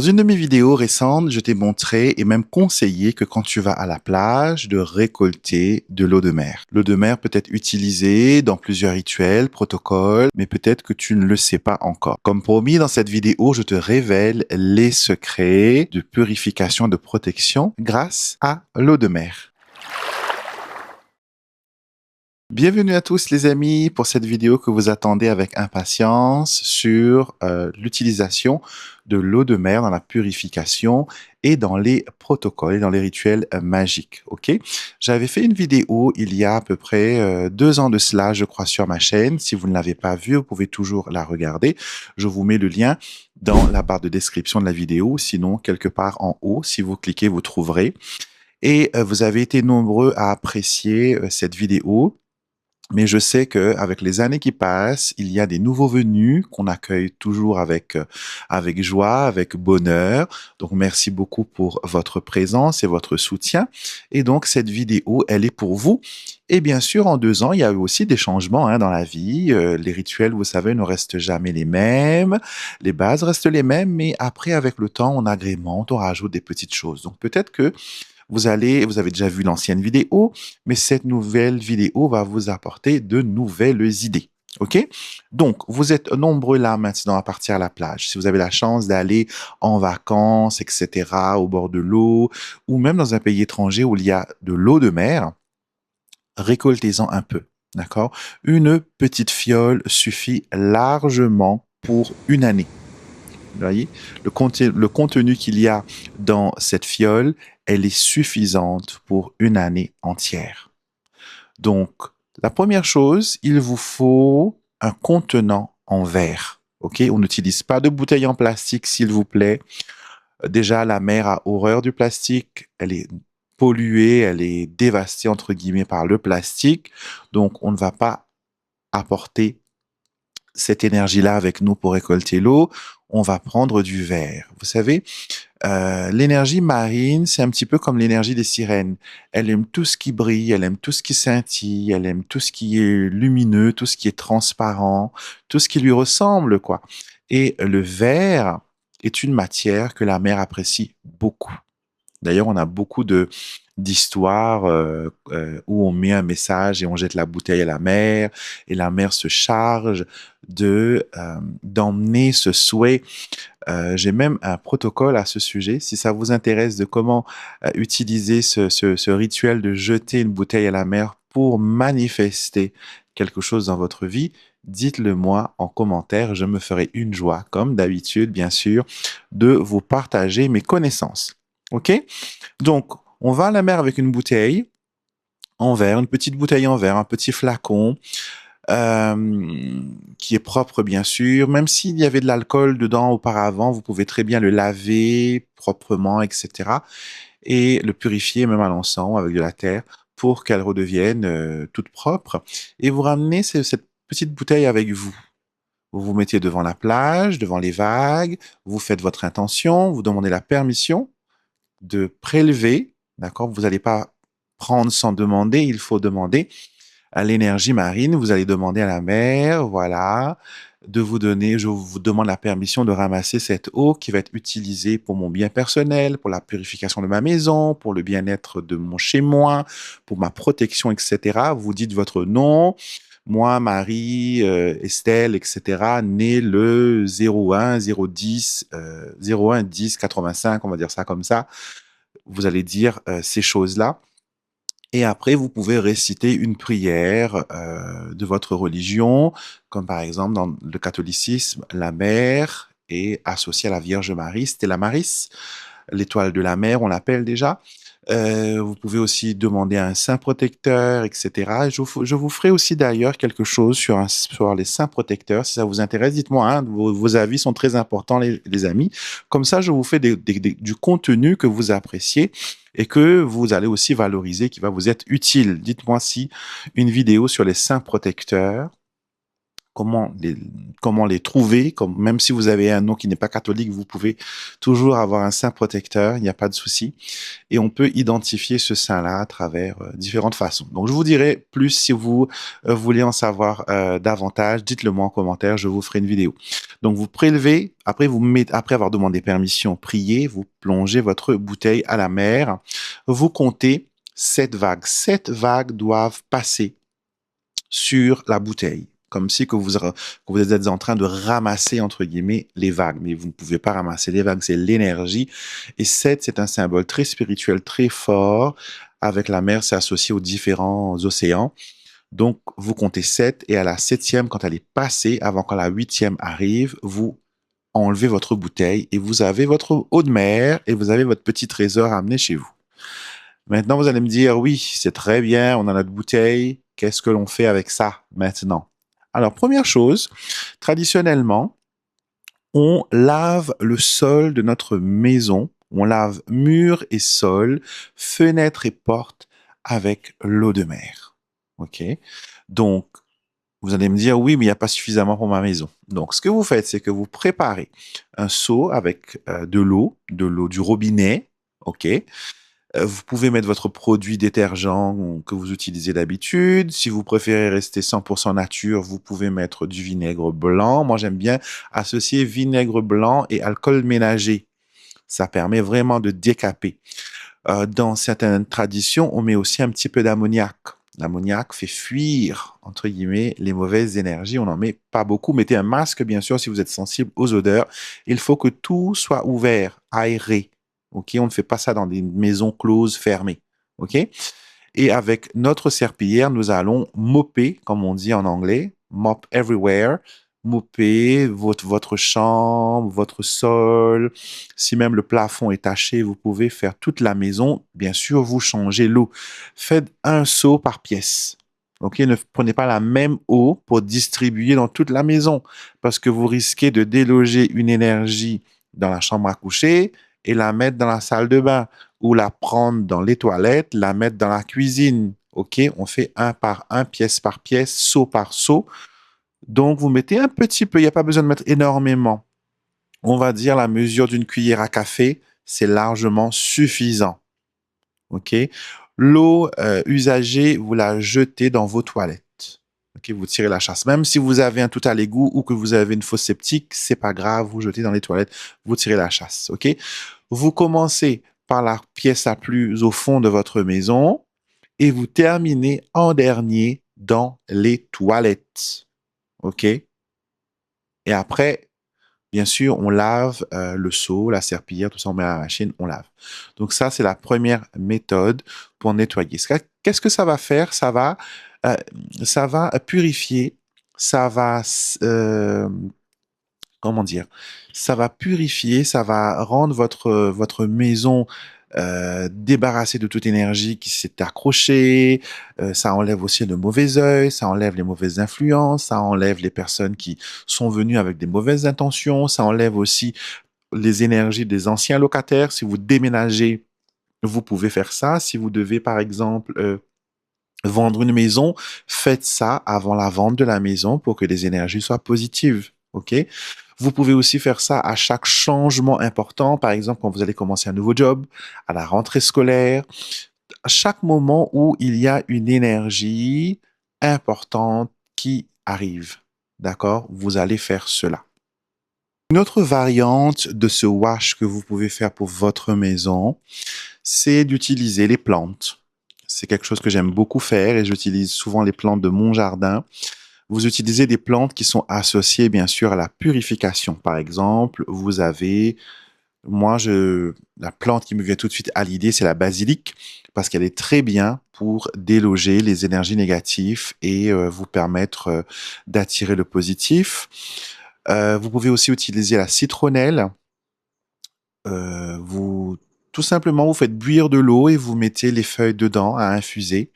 Dans une de mes vidéos récentes, je t'ai montré et même conseillé que quand tu vas à la plage, de récolter de l'eau de mer. L'eau de mer peut être utilisée dans plusieurs rituels, protocoles, mais peut-être que tu ne le sais pas encore. Comme promis, dans cette vidéo, je te révèle les secrets de purification et de protection grâce à l'eau de mer. Bienvenue à tous les amis pour cette vidéo que vous attendez avec impatience sur l'utilisation de l'eau de mer dans la purification et dans les protocoles et dans les rituels magiques. Ok, j'avais fait une vidéo il y a à peu près 2 ans de cela, je crois, sur ma chaîne. Si vous ne l'avez pas vue, vous pouvez toujours la regarder. Je vous mets le lien dans la barre de description de la vidéo, sinon quelque part en haut. Si vous cliquez, vous trouverez. Et vous avez été nombreux à apprécier cette vidéo. Mais je sais que avec les années qui passent, il y a des nouveaux venus qu'on accueille toujours avec joie, avec bonheur. Donc merci beaucoup pour votre présence et votre soutien. Et donc cette vidéo, elle est pour vous. Et bien sûr, en 2 ans, il y a eu aussi des changements dans la vie. Les rituels, vous savez, ne restent jamais les mêmes. Les bases restent les mêmes, mais après, avec le temps, on agrémente, on rajoute des petites choses. Donc peut-être que vous avez déjà vu l'ancienne vidéo, mais cette nouvelle vidéo va vous apporter de nouvelles idées. OK? Donc, vous êtes nombreux là maintenant à partir à la plage. Si vous avez la chance d'aller en vacances, etc., au bord de l'eau, ou même dans un pays étranger où il y a de l'eau de mer, récoltez-en un peu. D'accord? Une petite fiole suffit largement pour une année. Vous voyez, le contenu qu'il y a dans cette fiole, elle est suffisante pour une année entière. Donc, la première chose, il vous faut un contenant en verre. OK? On n'utilise pas de bouteille en plastique, s'il vous plaît. Déjà, la mer a horreur du plastique. Elle est polluée, elle est dévastée, entre guillemets, par le plastique. Donc, on ne va pas apporter cette énergie-là avec nous pour récolter l'eau, on va prendre du verre. Vous savez, l'énergie marine, c'est un petit peu comme l'énergie des sirènes. Elle aime tout ce qui brille, elle aime tout ce qui scintille, elle aime tout ce qui est lumineux, tout ce qui est transparent, tout ce qui lui ressemble, quoi. Et le verre est une matière que la mer apprécie beaucoup. D'ailleurs, on a beaucoup d'histoires où on met un message et on jette la bouteille à la mer et la mer se charge d'emmener ce souhait. J'ai même un protocole à ce sujet. Si ça vous intéresse de comment utiliser ce rituel de jeter une bouteille à la mer pour manifester quelque chose dans votre vie, dites-le moi en commentaire. Je me ferai une joie, comme d'habitude, bien sûr, de vous partager mes connaissances. OK? Donc, on va à la mer avec une bouteille en verre, une petite bouteille en verre, un petit flacon qui est propre, bien sûr. Même s'il y avait de l'alcool dedans auparavant, vous pouvez très bien le laver proprement, etc. Et le purifier même à l'encens avec de la terre pour qu'elle redevienne toute propre. Et vous ramenez cette petite bouteille avec vous. Vous vous mettez devant la plage, devant les vagues, vous faites votre intention, vous demandez la permission de prélever, d'accord? Vous n'allez pas prendre sans demander, il faut demander à l'énergie marine, vous allez demander à la mer, voilà, de vous donner, je vous demande la permission de ramasser cette eau qui va être utilisée pour mon bien personnel, pour la purification de ma maison, pour le bien-être de mon chez-moi, pour ma protection, etc. Vous dites votre nom, moi, Marie, Estelle, etc., né le 01, 010, 01, 10, 85, on va dire ça comme ça. Vous allez dire ces choses-là. Et après, vous pouvez réciter une prière de votre religion, comme par exemple dans le catholicisme, la mer est associée à la Vierge Marie, Stella Maris, l'étoile de la mer, on l'appelle déjà. Vous pouvez aussi demander à un saint protecteur, etc. Je vous ferai aussi d'ailleurs quelque chose sur les saints protecteurs, si ça vous intéresse. Dites-moi, vos avis sont très importants, les amis. Comme ça, je vous fais du contenu que vous appréciez et que vous allez aussi valoriser, qui va vous être utile. Dites-moi si une vidéo sur les saints protecteurs comment les, comment les trouver. Même si vous avez un nom qui n'est pas catholique, vous pouvez toujours avoir un saint protecteur, il n'y a pas de souci. Et on peut identifier ce saint-là à travers différentes façons. Donc, je vous dirai plus si vous voulez en savoir davantage. Dites-le moi en commentaire, je vous ferai une vidéo. Donc, vous prélevez, après, après avoir demandé permission, priez, vous plongez votre bouteille à la mer. Vous comptez 7 vagues. 7 vagues doivent passer sur la bouteille, comme si que vous êtes en train de ramasser, entre guillemets, les vagues. Mais vous ne pouvez pas ramasser les vagues, c'est l'énergie. Et 7, c'est un symbole très spirituel, très fort. Avec la mer, c'est associé aux différents océans. Donc, vous comptez 7 et à la 7e, quand elle est passée, avant que la 8e arrive, vous enlevez votre bouteille et vous avez votre eau de mer et vous avez votre petit trésor amené chez vous. Maintenant, vous allez me dire, oui, c'est très bien, on a notre bouteille. Qu'est-ce que l'on fait avec ça maintenant? Alors, première chose, traditionnellement, on lave le sol de notre maison. On lave murs et sol, fenêtres et portes avec l'eau de mer. OK? Donc, vous allez me dire, oui, mais il n'y a pas suffisamment pour ma maison. Donc, ce que vous faites, c'est que vous préparez un seau avec de l'eau du robinet. OK? Vous pouvez mettre votre produit détergent que vous utilisez d'habitude. Si vous préférez rester 100% nature, vous pouvez mettre du vinaigre blanc. Moi, j'aime bien associer vinaigre blanc et alcool ménager. Ça permet vraiment de décaper. Dans certaines traditions, on met aussi un petit peu d'ammoniac. L'ammoniac fait fuir, entre guillemets, les mauvaises énergies. On n'en met pas beaucoup. Mettez un masque, bien sûr, si vous êtes sensible aux odeurs. Il faut que tout soit ouvert, aéré. OK? On ne fait pas ça dans des maisons closes, fermées. OK? Et avec notre serpillière, nous allons mopper, comme on dit en anglais, mop everywhere, mopper votre chambre, votre sol. Si même le plafond est taché, vous pouvez faire toute la maison. Bien sûr, vous changez l'eau. Faites un seau par pièce. OK, ne prenez pas la même eau pour distribuer dans toute la maison parce que vous risquez de déloger une énergie dans la chambre à coucher et la mettre dans la salle de bain ou la prendre dans les toilettes, la mettre dans la cuisine. OK, on fait un par un, pièce par pièce, seau par seau. Donc, vous mettez un petit peu, il n'y a pas besoin de mettre énormément. On va dire la mesure d'une cuillère à café, c'est largement suffisant. OK? L'eau usagée, vous la jetez dans vos toilettes. OK? Vous tirez la chasse. Même si vous avez un tout à l'égout ou que vous avez une fosse septique, c'est pas grave, vous jetez dans les toilettes, vous tirez la chasse. OK? Vous commencez par la pièce la plus au fond de votre maison et vous terminez en dernier dans les toilettes. OK? Et après, bien sûr, on lave le seau, la serpillière, tout ça, on met à la machine, on lave. Donc ça, c'est la première méthode pour nettoyer. Qu'est-ce que ça va faire? Euh, ça va purifier, ça va, comment dire? Ça va purifier, ça va rendre votre maison débarrassée de toute énergie qui s'est accrochée. Ça enlève aussi le mauvais œil, ça enlève les mauvaises influences, ça enlève les personnes qui sont venues avec des mauvaises intentions, ça enlève aussi les énergies des anciens locataires. Si vous déménagez, vous pouvez faire ça. Si vous devez, par exemple, vendre une maison, faites ça avant la vente de la maison pour que les énergies soient positives. OK? Vous pouvez aussi faire ça à chaque changement important, par exemple quand vous allez commencer un nouveau job, à la rentrée scolaire, à chaque moment où il y a une énergie importante qui arrive. D'accord? Vous allez faire cela. Une autre variante de ce wash que vous pouvez faire pour votre maison, c'est d'utiliser les plantes. C'est quelque chose que j'aime beaucoup faire et j'utilise souvent les plantes de mon jardin. Vous utilisez des plantes qui sont associées bien sûr à la purification. Par exemple, vous avez, la plante qui me vient tout de suite à l'idée, c'est la basilic parce qu'elle est très bien pour déloger les énergies négatives et vous permettre d'attirer le positif. Vous pouvez aussi utiliser la citronnelle. Vous tout simplement, vous faites bouillir de l'eau et vous mettez les feuilles dedans à infuser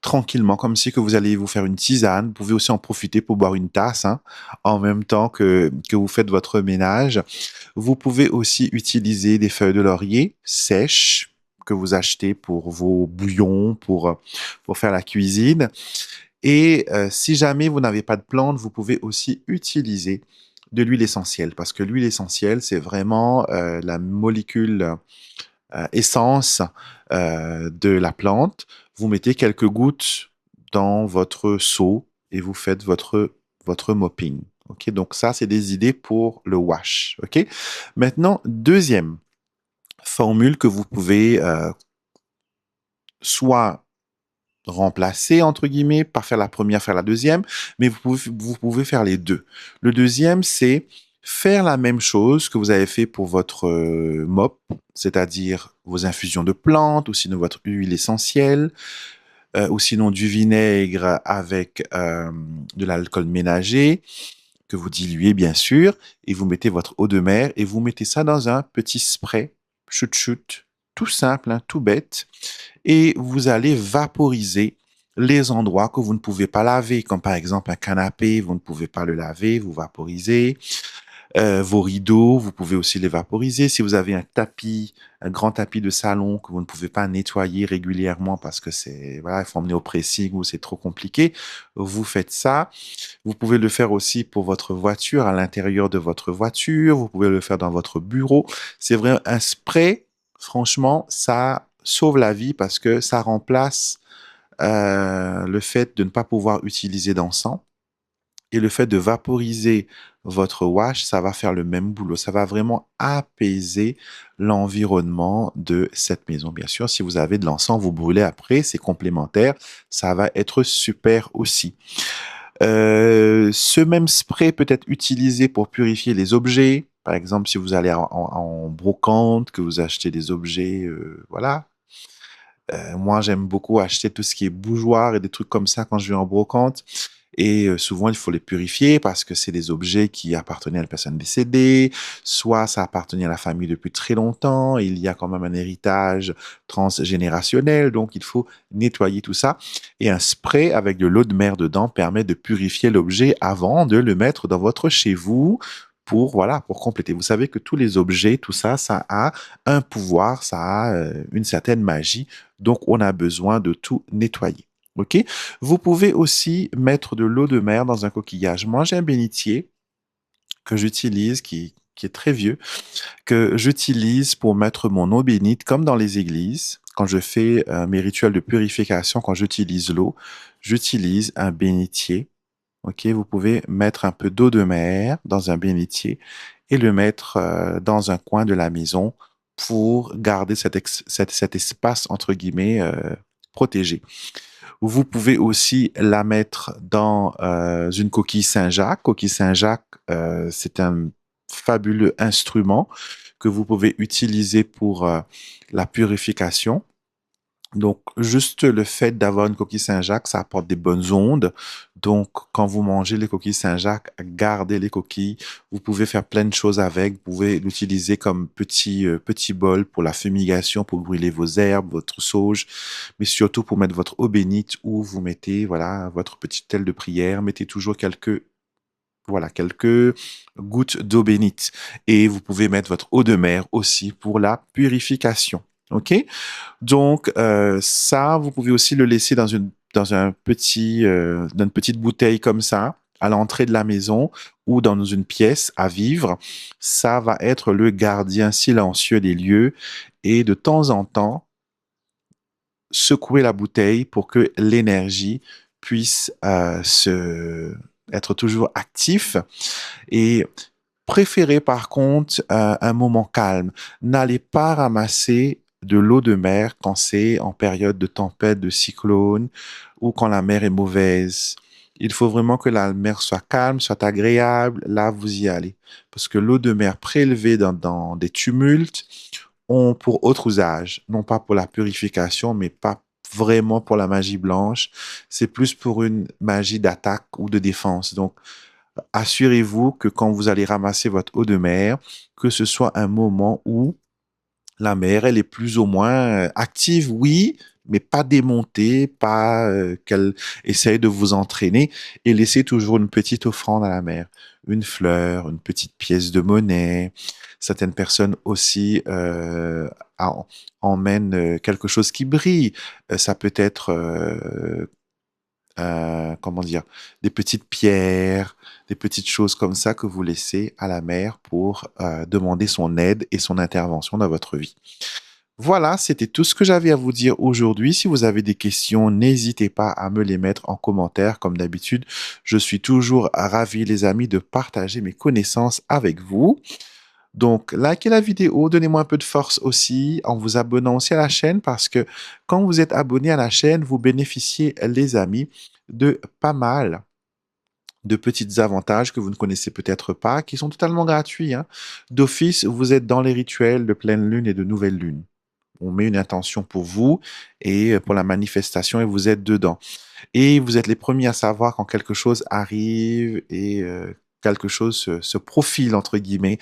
tranquillement, comme si que vous allez vous faire une tisane. Vous pouvez aussi en profiter pour boire une tasse, hein, en même temps que vous faites votre ménage. Vous pouvez aussi utiliser des feuilles de laurier sèches que vous achetez pour vos bouillons, pour faire la cuisine. Et si jamais vous n'avez pas de plante, vous pouvez aussi utiliser de l'huile essentielle, parce que l'huile essentielle, c'est vraiment la molécule essence de la plante. Vous mettez quelques gouttes dans votre seau et vous faites votre mopping. OK? Donc ça, c'est des idées pour le wash. OK? Maintenant, deuxième formule que vous pouvez soit remplacer, entre guillemets, pas faire la première, faire la deuxième, mais vous pouvez faire les deux. Le deuxième, c'est faire la même chose que vous avez fait pour votre mop, c'est-à-dire vos infusions de plantes, ou sinon votre huile essentielle, ou sinon du vinaigre avec de l'alcool ménager, que vous diluez bien sûr, et vous mettez votre eau de mer, et vous mettez ça dans un petit spray, chut-chut, tout simple, hein, tout bête, et vous allez vaporiser les endroits que vous ne pouvez pas laver, comme par exemple un canapé, vous ne pouvez pas le laver, vous vaporisez. Vos rideaux, vous pouvez aussi les vaporiser. Si vous avez un tapis, un grand tapis de salon que vous ne pouvez pas nettoyer régulièrement parce que c'est, voilà, il faut emmener au pressing ou c'est trop compliqué, vous faites ça. Vous pouvez le faire aussi pour votre voiture, à l'intérieur de votre voiture. Vous pouvez le faire dans votre bureau. C'est vrai, un spray, franchement, ça sauve la vie parce que ça remplace le fait de ne pas pouvoir utiliser d'encens. Et le fait de vaporiser votre wash, ça va faire le même boulot. Ça va vraiment apaiser l'environnement de cette maison. Bien sûr, si vous avez de l'encens, vous brûlez après, c'est complémentaire. Ça va être super aussi. Ce même spray peut être utilisé pour purifier les objets. Par exemple, si vous allez en brocante, que vous achetez des objets, voilà. Moi, j'aime beaucoup acheter tout ce qui est bougeoir et des trucs comme ça quand je vais en brocante. Et souvent, il faut les purifier parce que c'est des objets qui appartenaient à une personne décédée, soit ça appartenait à la famille depuis très longtemps, il y a quand même un héritage transgénérationnel, donc il faut nettoyer tout ça. Et un spray avec de l'eau de mer dedans permet de purifier l'objet avant de le mettre dans votre chez vous pour, voilà, pour compléter. Vous savez que tous les objets, tout ça, ça a un pouvoir, ça a une certaine magie, donc on a besoin de tout nettoyer. OK? Vous pouvez aussi mettre de l'eau de mer dans un coquillage. Moi, j'ai un bénitier que j'utilise, qui est très vieux, que j'utilise pour mettre mon eau bénite, comme dans les églises. Quand je fais mes rituels de purification, quand j'utilise l'eau, j'utilise un bénitier. OK? Vous pouvez mettre un peu d'eau de mer dans un bénitier et le mettre dans un coin de la maison pour garder cet espace, entre guillemets, protégé. Vous pouvez aussi la mettre dans une coquille Saint-Jacques. Coquille Saint-Jacques, c'est un fabuleux instrument que vous pouvez utiliser pour la purification. Donc, juste le fait d'avoir une coquille Saint-Jacques, ça apporte des bonnes ondes. Donc, quand vous mangez les coquilles Saint-Jacques, gardez les coquilles. Vous pouvez faire plein de choses avec. Vous pouvez l'utiliser comme petit bol pour la fumigation, pour brûler vos herbes, votre sauge, mais surtout pour mettre votre eau bénite où vous mettez, voilà, votre petite telle de prière. Mettez toujours quelques gouttes d'eau bénite. Et vous pouvez mettre votre eau de mer aussi pour la purification. OK? Donc, ça, vous pouvez aussi le laisser dans un dans une petite bouteille comme ça, à l'entrée de la maison ou dans une pièce à vivre. Ça va être le gardien silencieux des lieux et de temps en temps, secouer la bouteille pour que l'énergie puisse être toujours actif et préférez par contre un moment calme. N'allez pas ramasser de l'eau de mer quand c'est en période de tempête, de cyclone ou quand la mer est mauvaise. Il faut vraiment que la mer soit calme, soit agréable. Là, vous y allez. Parce que l'eau de mer prélevée dans des tumultes ont pour autre usage. Non pas pour la purification, mais pas vraiment pour la magie blanche. C'est plus pour une magie d'attaque ou de défense. Donc, assurez-vous que quand vous allez ramasser votre eau de mer, que ce soit un moment où la mer, elle est plus ou moins active, oui, mais pas démontée, pas qu'elle essaye de vous entraîner et laissez toujours une petite offrande à la mer. Une fleur, une petite pièce de monnaie. Certaines personnes aussi emmènent quelque chose qui brille. Ça peut être comment dire, des petites pierres, des petites choses comme ça que vous laissez à la mère pour demander son aide et son intervention dans votre vie. Voilà, c'était tout ce que j'avais à vous dire aujourd'hui. Si vous avez des questions, n'hésitez pas à me les mettre en commentaire. Comme d'habitude, je suis toujours ravi, les amis, de partager mes connaissances avec vous. Donc, likez la vidéo, donnez-moi un peu de force aussi en vous abonnant aussi à la chaîne parce que quand vous êtes abonné à la chaîne, vous bénéficiez, les amis, de pas mal de petits avantages que vous ne connaissez peut-être pas, qui sont totalement gratuits, hein. D'office, vous êtes dans les rituels de pleine lune et de nouvelle lune. On met une intention pour vous et pour la manifestation et vous êtes dedans. Et vous êtes les premiers à savoir quand quelque chose arrive et quelque chose se profile, entre guillemets,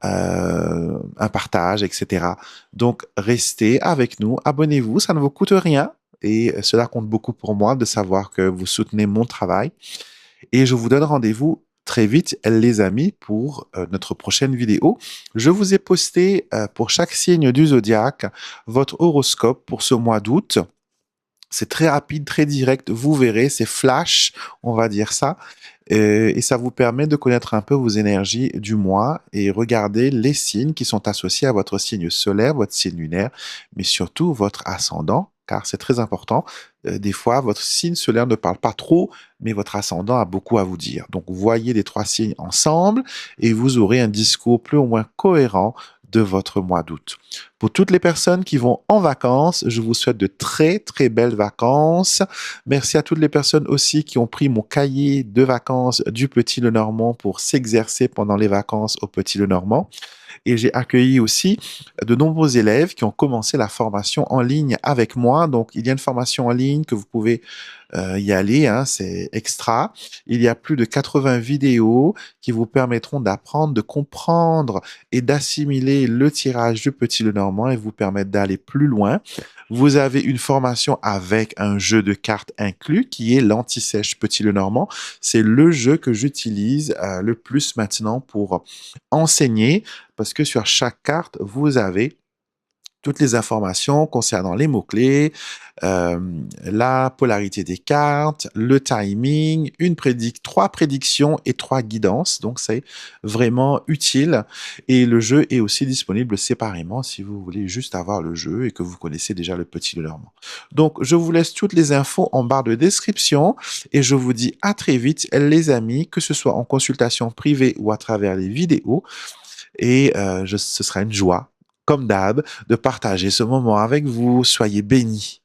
un partage, etc. Donc, restez avec nous, abonnez-vous, ça ne vous coûte rien et cela compte beaucoup pour moi de savoir que vous soutenez mon travail. Et je vous donne rendez-vous très vite, les amis, pour notre prochaine vidéo. Je vous ai posté pour chaque signe du zodiaque votre horoscope pour ce mois d'août. C'est très rapide, très direct, vous verrez, c'est flash, on va dire ça. Et ça vous permet de connaître un peu vos énergies du mois et regarder les signes qui sont associés à votre signe solaire, votre signe lunaire, mais surtout votre ascendant, car c'est très important. Des fois, votre signe solaire ne parle pas trop, mais votre ascendant a beaucoup à vous dire. Donc, voyez les trois signes ensemble et vous aurez un discours plus ou moins cohérent de votre mois d'août. Pour toutes les personnes qui vont en vacances, je vous souhaite de très, très belles vacances. Merci à toutes les personnes aussi qui ont pris mon cahier de vacances du Petit Lenormand pour s'exercer pendant les vacances au Petit Lenormand. Et j'ai accueilli aussi de nombreux élèves qui ont commencé la formation en ligne avec moi. Donc, il y a une formation en ligne que vous pouvez y aller, hein, c'est extra. Il y a plus de 80 vidéos qui vous permettront d'apprendre, de comprendre et d'assimiler le tirage du Petit Lenormand et vous permettre d'aller plus loin. Vous avez une formation avec un jeu de cartes inclus qui est l'Anti-Sèche Petit Lenormand. C'est le jeu que j'utilise le plus maintenant pour enseigner parce que sur chaque carte, vous avez toutes les informations concernant les mots-clés, euh, la polarité des cartes, le timing, trois prédictions et trois guidances. Donc, c'est vraiment utile. Et le jeu est aussi disponible séparément si vous voulez juste avoir le jeu et que vous connaissez déjà le Petit Lenormand. Donc, je vous laisse toutes les infos en barre de description et je vous dis à très vite, les amis, que ce soit en consultation privée ou à travers les vidéos. Et ce sera une joie, comme d'hab, de partager ce moment avec vous. Soyez bénis.